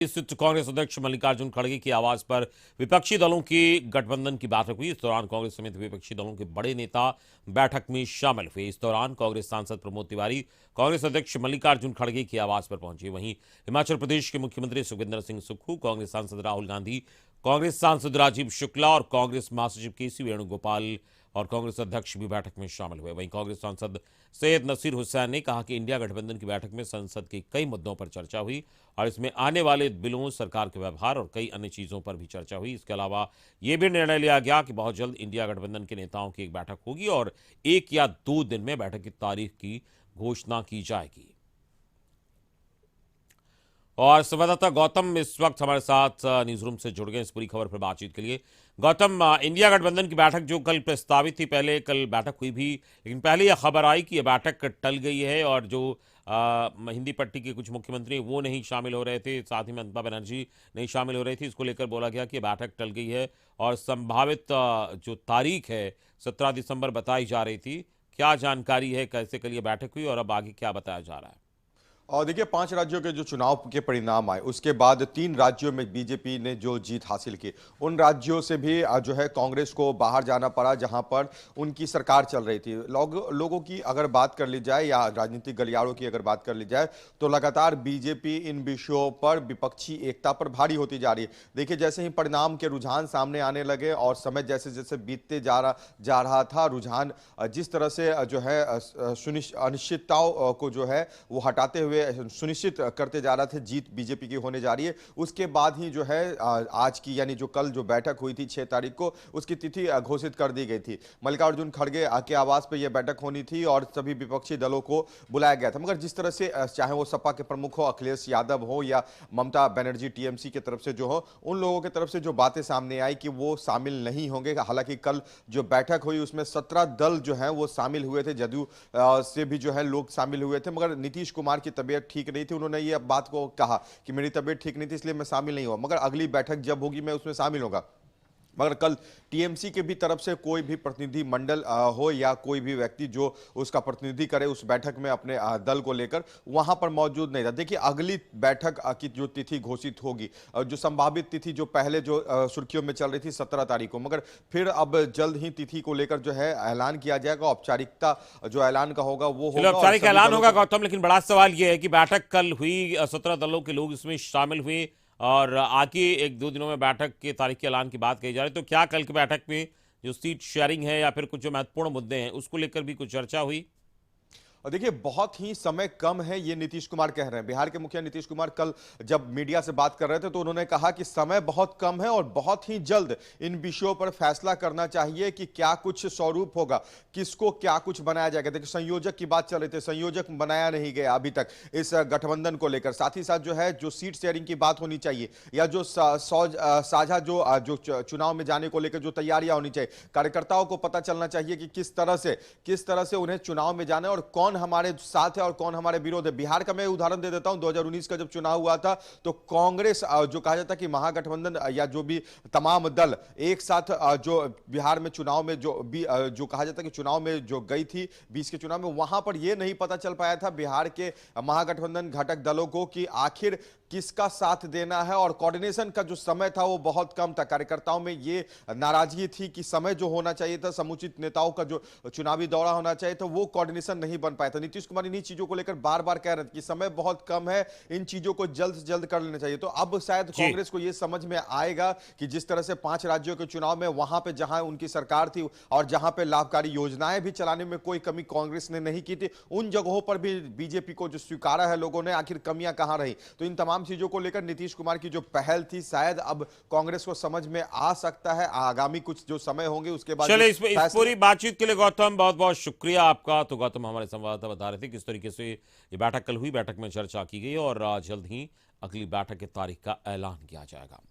स्थित कांग्रेस अध्यक्ष मल्लिकार्जुन खड़गे की आवाज पर विपक्षी दलों की गठबंधन की बैठक हुई। इस दौरान कांग्रेस समेत विपक्षी दलों के बड़े नेता बैठक में शामिल हुए। इस दौरान कांग्रेस सांसद प्रमोद तिवारी कांग्रेस अध्यक्ष मल्लिकार्जुन खड़गे की आवाज पर पहुंचे। वहीं हिमाचल प्रदेश के मुख्यमंत्री सुखविंदर सिंह सुक्खू, कांग्रेस सांसद राहुल गांधी, कांग्रेस सांसद राजीव शुक्ला और कांग्रेस महासचिव केसी वेणुगोपाल और कांग्रेस अध्यक्ष भी बैठक में शामिल हुए। वहीं कांग्रेस सांसद सैयद नसीर हुसैन ने कहा कि इंडिया गठबंधन की बैठक में संसद के कई मुद्दों पर चर्चा हुई और इसमें आने वाले बिलों, सरकार के व्यवहार और कई अन्य चीजों पर भी चर्चा हुई। इसके अलावा यह भी निर्णय लिया गया कि बहुत जल्द इंडिया गठबंधन के नेताओं की एक बैठक होगी और 1 या 2 दिन में बैठक की तारीख की घोषणा की जाएगी। और संवाददाता गौतम इस वक्त हमारे साथ न्यूज रूम से जुड़ गए इस पूरी खबर पर बातचीत के लिए। गौतम, इंडिया गठबंधन की बैठक जो कल प्रस्तावित थी, पहले कल बैठक हुई भी, लेकिन पहले यह खबर आई कि यह बैठक टल गई है और जो हिंदी पट्टी के कुछ मुख्यमंत्री वो नहीं शामिल हो रहे थे, साथ ही ममता बनर्जी नहीं शामिल हो रही थी। इसको लेकर बोला गया कि यह बैठक टल गई है और संभावित जो तारीख है 17 दिसंबर बताई जा रही थी। क्या जानकारी है, कैसे कल यह बैठक हुई और अब आगे क्या बताया जा रहा है? और देखिए, 5 राज्यों के जो चुनाव के परिणाम आए उसके बाद 3 राज्यों में बीजेपी ने जो जीत हासिल की, उन राज्यों से भी जो है कांग्रेस को बाहर जाना पड़ा जहां पर उनकी सरकार चल रही थी। लोगों की अगर बात कर ली जाए या राजनीतिक गलियारों की अगर बात कर ली जाए तो लगातार बीजेपी इन विषयों पर विपक्षी एकता पर भारी होती जा रही है। देखिए, जैसे ही परिणाम के रुझान सामने आने लगे और समय जैसे जैसे बीतते जा रहा था, रुझान जिस तरह से जो है अनिश्चितताओं को जो है वो हटाते हुए सुनिश्चित करते जा रहा थे जीत बीजेपी की होने जा रही है। उसके बाद ही जो है आज की यानी जो कल जो बैठक हुई थी 6 तारीख को, उसकी तिथि घोषित कर दी गई थी। मल्लिकार्जुन खड़गे के आवास पर यह बैठक होनी थी और सभी विपक्षी दलों को बुलाया गया था। मगर जिस तरह से चाहे वो सपा के प्रमुख हो अखिलेश यादव हो या ममता बनर्जी टीएमसी की तरफ से जो हो, उन लोगों की तरफ से जो बातें सामने आई कि वो शामिल नहीं होंगे। हालांकि कल जो बैठक हुई उसमें 17 दल जो है वो शामिल हुए थे, जदयू से भी जो है लोग शामिल हुए थे, मगर नीतीश कुमार की तबीयत ठीक नहीं थी। उन्होंने ये बात को कहा कि मेरी तबीयत ठीक नहीं थी इसलिए मैं शामिल नहीं हुआ, मगर अगली बैठक जब होगी मैं उसमें शामिल होगा। मगर कल टीएमसी के भी तरफ से कोई भी प्रतिनिधि मंडल हो या कोई भी व्यक्ति जो उसका प्रतिनिधि करे उस बैठक में अपने दल को लेकर वहां पर मौजूद नहीं था। देखिए, अगली बैठक की जो तिथि घोषित होगी, जो संभावित तिथि जो पहले जो सुर्खियों में चल रही थी 17 तारीख को, मगर फिर अब जल्द ही तिथि को लेकर जो है ऐलान किया जाएगा। औपचारिकता जो ऐलान का होगा वो होगा, औपचारिक ऐलान होगा गौतम, लेकिन बड़ा सवाल यह है कि बैठक कल हुई, 17 दलों के लोग इसमें शामिल हुए और आगे 1-2 दिनों में बैठक की तारीख के ऐलान की बात कही जा रही है। तो क्या कल की बैठक में जो सीट शेयरिंग है या फिर कुछ जो महत्वपूर्ण मुद्दे हैं उसको लेकर भी कुछ चर्चा हुई? और देखिए, बहुत ही समय कम है, ये नीतीश कुमार कह रहे हैं। बिहार के मुखिया नीतीश कुमार कल जब मीडिया से बात कर रहे थे तो उन्होंने कहा कि समय बहुत कम है और बहुत ही जल्द इन विषयों पर फैसला करना चाहिए कि क्या कुछ स्वरूप होगा, किसको क्या कुछ बनाया जाएगा। देखिए, संयोजक की बात चल रही थी, संयोजक बनाया नहीं गया अभी तक इस गठबंधन को लेकर। साथ ही साथ जो है जो सीट शेयरिंग की बात होनी चाहिए या जो साझा जो चुनाव में जाने को लेकर जो तैयारियां होनी चाहिए, कार्यकर्ताओं को पता चलना चाहिए कि किस तरह से उन्हें चुनाव में जाना है और कौन हमारे साथ है और कौन हमारे विरोध है। बिहार का मैं उदाहरण दे देता हूं, 2019 का जब चुनाव हुआ था तो कांग्रेस जो कहा जाता है कि महागठबंधन या जो भी तमाम दल एक साथ जो बिहार में चुनाव में जो कहा जाता है कि चुनाव में जो गई थी 20 के चुनाव में, वहां पर यह नहीं पता चल पाया था बिहार के महागठबंधन घटक दलों को कि आखिर किसका साथ देना है और कोऑर्डिनेशन का जो समय था वो बहुत कम था। कार्यकर्ताओं में ये नाराजगी थी कि समय जो होना चाहिए था, समुचित नेताओं का जो चुनावी दौरा होना चाहिए था, वो कोऑर्डिनेशन नहीं बन पाया था। नीतीश कुमार इन्हीं चीजों को लेकर बार बार कह रहे थे कि समय बहुत कम है, इन चीजों को जल्द से जल्द कर लेना चाहिए। तो अब शायद कांग्रेस को यह समझ में आएगा कि जिस तरह से 5 राज्यों के चुनाव में वहां पर जहां उनकी सरकार थी और जहां पर लाभकारी योजनाएं भी चलाने में कोई कमी कांग्रेस ने नहीं की थी, उन जगहों पर भी बीजेपी को जो स्वीकारा है लोगों ने, आखिर कमियां कहां रही। तो इन तमाम चीजों को लेकर नीतीश कुमार की जो पहल थी शायद अब कांग्रेस को समझ में आ सकता है। आगामी कुछ जो समय होंगे उसके बाद चले इस पूरी बातचीत के लिए गौतम बहुत बहुत शुक्रिया आपका। तो गौतम हमारे संवाददाता बता रहे थे किस तरीके से ये बैठक कल हुई, बैठक में चर्चा की गई और जल्द ही अगली बैठक की तारीख का ऐलान किया जाएगा।